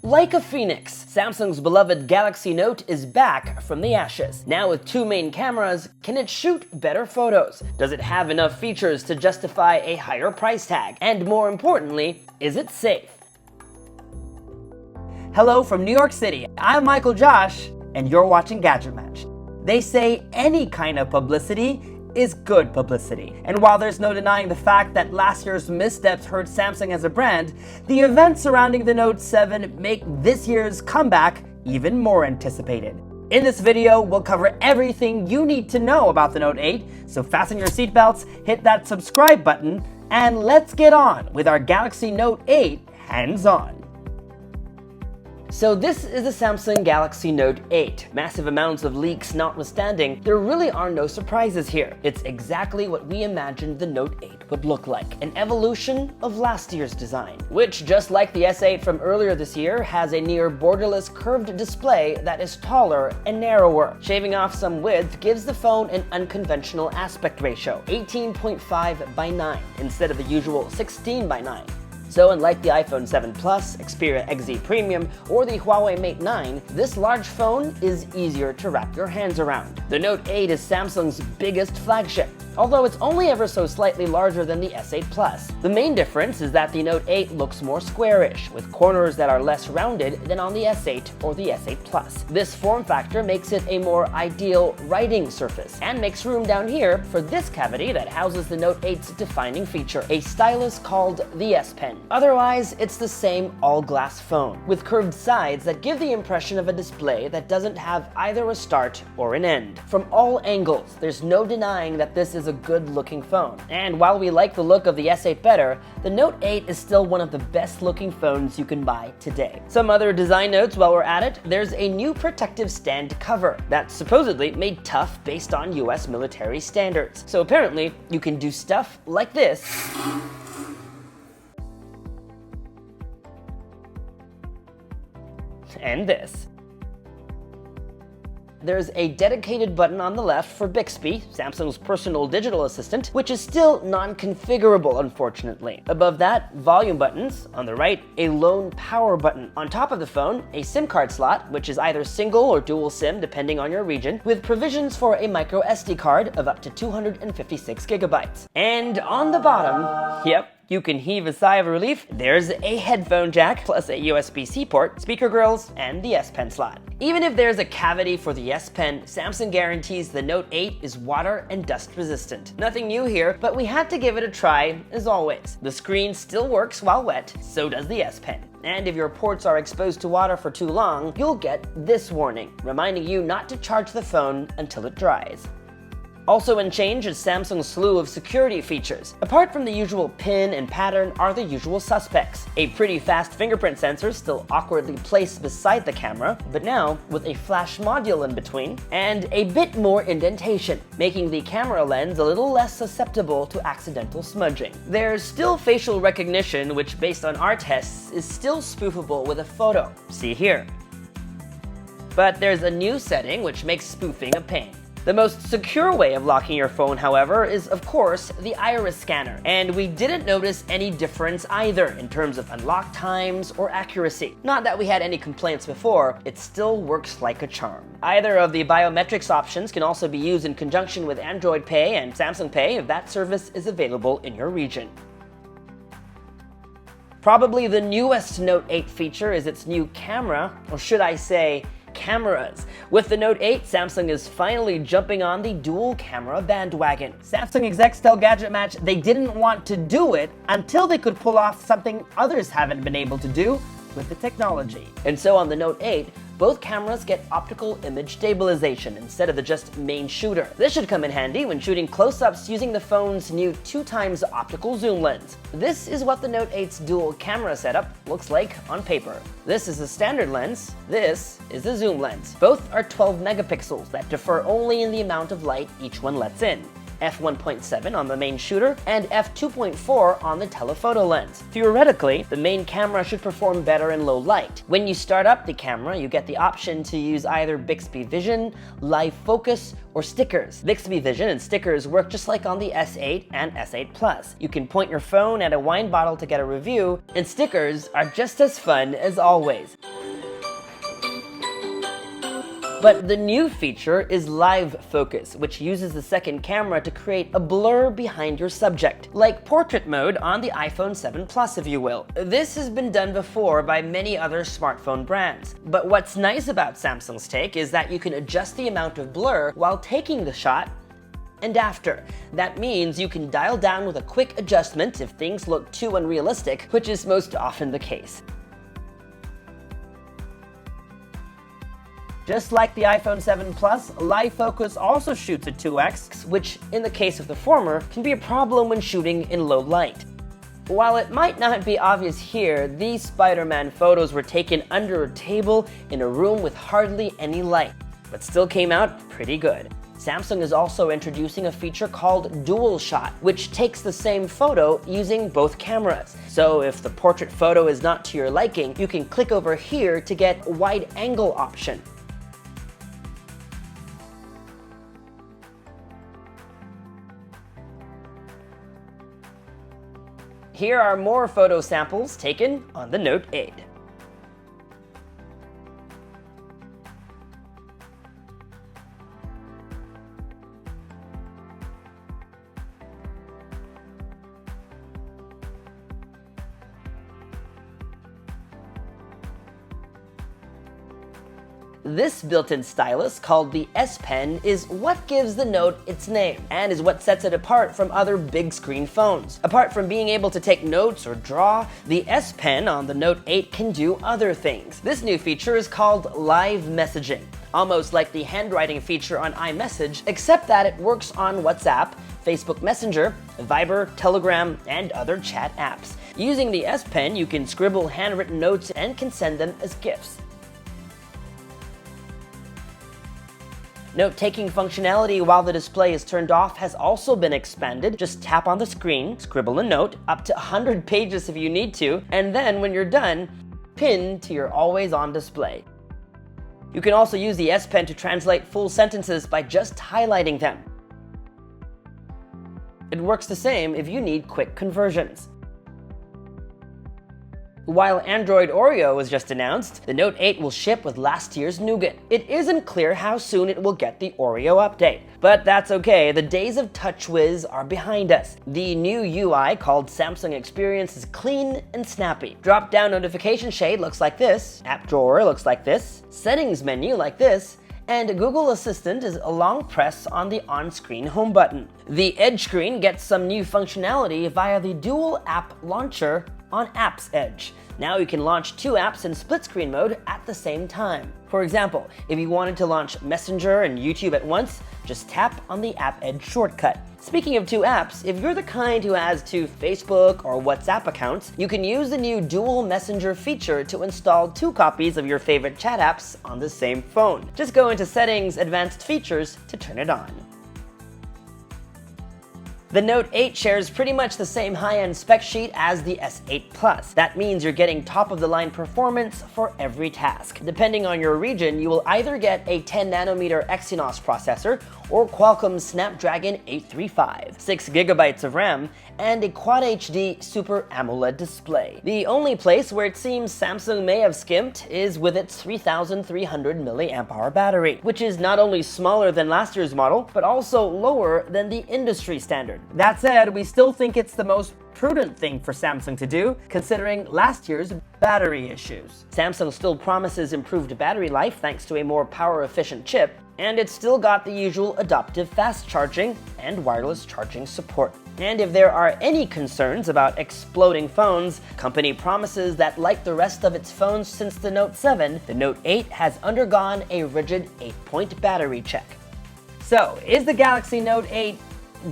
Like a phoenix, Samsung's beloved Galaxy Note is back from the ashes. Now with two main cameras, can it shoot better photos? Does it have enough features to justify a higher price tag? And more importantly, is it safe? Hello from New York City, I'm Michael Josh, and you're watching GadgetMatch. They say any kind of publicity is good publicity. And while there's no denying the fact that last year's missteps hurt Samsung as a brand, the events surrounding the Note 7 make this year's comeback even more anticipated. In this video, we'll cover everything you need to know about the Note 8, so fasten your seatbelts, hit that subscribe button, and let's get on with our Galaxy Note 8 hands-on. So this is the Samsung Galaxy Note 8. Massive amounts of leaks notwithstanding, there really are no surprises here. It's exactly what we imagined the Note 8 would look like, an evolution of last year's design, which, just like the S8 from earlier this year, has a near borderless curved display that is taller and narrower. Shaving off some width gives the phone an unconventional aspect ratio, 18.5 by 9, instead of the usual 16 by 9. So unlike the iPhone 7 Plus, Xperia XZ Premium, or the Huawei Mate 9, this large phone is easier to wrap your hands around. The Note 8 is Samsung's biggest flagship, although it's only ever so slightly larger than the S8 Plus. The main difference is that the Note 8 looks more squarish, with corners that are less rounded than on the S8 or the S8 Plus. This form factor makes it a more ideal writing surface, and makes room down here for this cavity that houses the Note 8's defining feature, a stylus called the S Pen. Otherwise, it's the same all-glass phone, with curved sides that give the impression of a display that doesn't have either a start or an end. From all angles, there's no denying that this is a good-looking phone. And while we like the look of the S8 better, the Note 8 is still one of the best-looking phones you can buy today. Some other design notes while we're at it: there's a new protective stand cover that's supposedly made tough based on US military standards. So apparently, you can do stuff like this, and this. There's a dedicated button on the left for Bixby, Samsung's personal digital assistant, which is still non-configurable, unfortunately. Above that, volume buttons. On the right, a lone power button. On top of the phone, a SIM card slot, which is either single or dual SIM depending on your region, with provisions for a micro SD card of up to 256 gigabytes. And on the bottom, yep, you can heave a sigh of relief, there's a headphone jack, plus a USB-C port, speaker grills, and the S Pen slot. Even if there's a cavity for the S Pen, Samsung guarantees the Note 8 is water and dust resistant. Nothing new here, but we had to give it a try, as always. The screen still works while wet, so does the S Pen. And if your ports are exposed to water for too long, you'll get this warning, reminding you not to charge the phone until it dries. Also in change is Samsung's slew of security features. Apart from the usual pin and pattern are the usual suspects. A pretty fast fingerprint sensor still awkwardly placed beside the camera, but now with a flash module in between, and a bit more indentation, making the camera lens a little less susceptible to accidental smudging. There's still facial recognition, which based on our tests is still spoofable with a photo. See here. But there's a new setting which makes spoofing a pain. The most secure way of locking your phone, however, is of course the iris scanner, and we didn't notice any difference either in terms of unlock times or accuracy. Not that we had any complaints before, it still works like a charm. Either of the biometrics options can also be used in conjunction with Android Pay and Samsung Pay if that service is available in your region. Probably the newest Note 8 feature is its new camera, or should I say, cameras. With the Note 8, Samsung is finally jumping on the dual camera bandwagon. Samsung execs tell GadgetMatch they didn't want to do it until they could pull off something others haven't been able to do with the technology. And so on the Note 8, both cameras get optical image stabilization instead of the just main shooter. This should come in handy when shooting close-ups using the phone's new 2x optical zoom lens. This is what the Note 8's dual camera setup looks like on paper. This is a standard lens, this is a zoom lens. Both are 12 megapixels that differ only in the amount of light each one lets in. f1.7 on the main shooter, and f2.4 on the telephoto lens. Theoretically, the main camera should perform better in low light. When you start up the camera, you get the option to use either Bixby Vision, Live Focus, or stickers. Bixby Vision and stickers work just like on the S8 and S8 Plus. You can point your phone at a wine bottle to get a review, and stickers are just as fun as always. But the new feature is Live Focus, which uses the second camera to create a blur behind your subject, like portrait mode on the iPhone 7 Plus, if you will. This has been done before by many other smartphone brands. But what's nice about Samsung's take is that you can adjust the amount of blur while taking the shot and after. That means you can dial down with a quick adjustment if things look too unrealistic, which is most often the case. Just like the iPhone 7 Plus, Live Focus also shoots at 2x, which, in the case of the former, can be a problem when shooting in low light. While it might not be obvious here, these Spider-Man photos were taken under a table in a room with hardly any light, but still came out pretty good. Samsung is also introducing a feature called Dual Shot, which takes the same photo using both cameras. So if the portrait photo is not to your liking, you can click over here to get a wide angle option. Here are more photo samples taken on the Note 8. This built-in stylus, called the S Pen, is what gives the Note its name, and is what sets it apart from other big-screen phones. Apart from being able to take notes or draw, the S Pen on the Note 8 can do other things. This new feature is called Live Messaging, almost like the handwriting feature on iMessage, except that it works on WhatsApp, Facebook Messenger, Viber, Telegram, and other chat apps. Using the S Pen, you can scribble handwritten notes and can send them as GIFs. Note-taking functionality while the display is turned off has also been expanded. Just tap on the screen, scribble a note, up to 100 pages if you need to, and then when you're done, pin to your always-on display. You can also use the S Pen to translate full sentences by just highlighting them. It works the same if you need quick conversions. While Android Oreo was just announced, the Note 8 will ship with last year's Nougat. It isn't clear how soon it will get the Oreo update, but that's okay, the days of TouchWiz are behind us. The new UI, called Samsung Experience, is clean and snappy. Drop-down notification shade looks like this, app drawer looks like this, settings menu like this, and Google Assistant is a long press on the on-screen home button. The Edge screen gets some new functionality via the dual app launcher on Apps Edge. Now you can launch two apps in split screen mode at the same time. For example, if you wanted to launch Messenger and YouTube at once, just tap on the App Edge shortcut. Speaking of two apps, if you're the kind who has two Facebook or WhatsApp accounts, you can use the new Dual Messenger feature to install two copies of your favorite chat apps on the same phone. Just go into Settings, Advanced Features to turn it on. The Note 8 shares pretty much the same high-end spec sheet as the S8 Plus. That means you're getting top-of-the-line performance for every task. Depending on your region, you will either get a 10nm Exynos processor or Qualcomm's Snapdragon 835, 6 GB of RAM, and a Quad HD Super AMOLED display. The only place where it seems Samsung may have skimped is with its 3300 mAh battery, which is not only smaller than last year's model, but also lower than the industry standard. That said, we still think it's the most prudent thing for Samsung to do, considering last year's battery issues. Samsung still promises improved battery life thanks to a more power-efficient chip, and it's still got the usual adaptive fast charging and wireless charging support. And if there are any concerns about exploding phones, the company promises that like the rest of its phones since the Note 7, the Note 8 has undergone a rigid 8-point battery check. So, is the Galaxy Note 8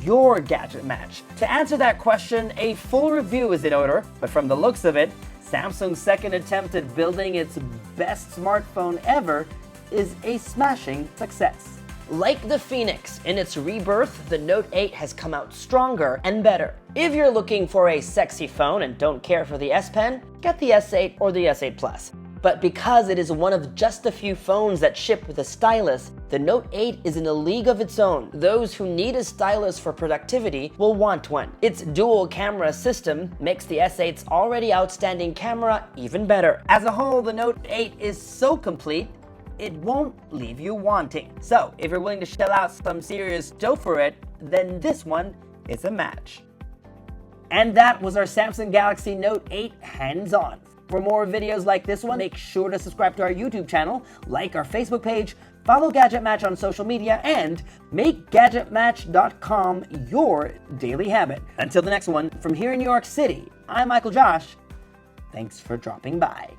your gadget match? To answer that question, a full review is in order, but from the looks of it, Samsung's second attempt at building its best smartphone ever is a smashing success. Like the Phoenix in its rebirth, the Note 8 has come out stronger and better. If you're looking for a sexy phone and don't care for the S Pen, get the S8 or the S8 Plus. But because it is one of just a few phones that ship with a stylus, the Note 8 is in a league of its own. Those who need a stylus for productivity will want one. Its dual camera system makes the S8's already outstanding camera even better. As a whole, the Note 8 is so complete, it won't leave you wanting. So if you're willing to shell out some serious dough for it, then this one is a match. And that was our Samsung Galaxy Note 8 hands-on. For more videos like this one, make sure to subscribe to our YouTube channel, like our Facebook page, follow GadgetMatch on social media, and make GadgetMatch.com your daily habit. Until the next one, from here in New York City, I'm Michael Josh. Thanks for dropping by.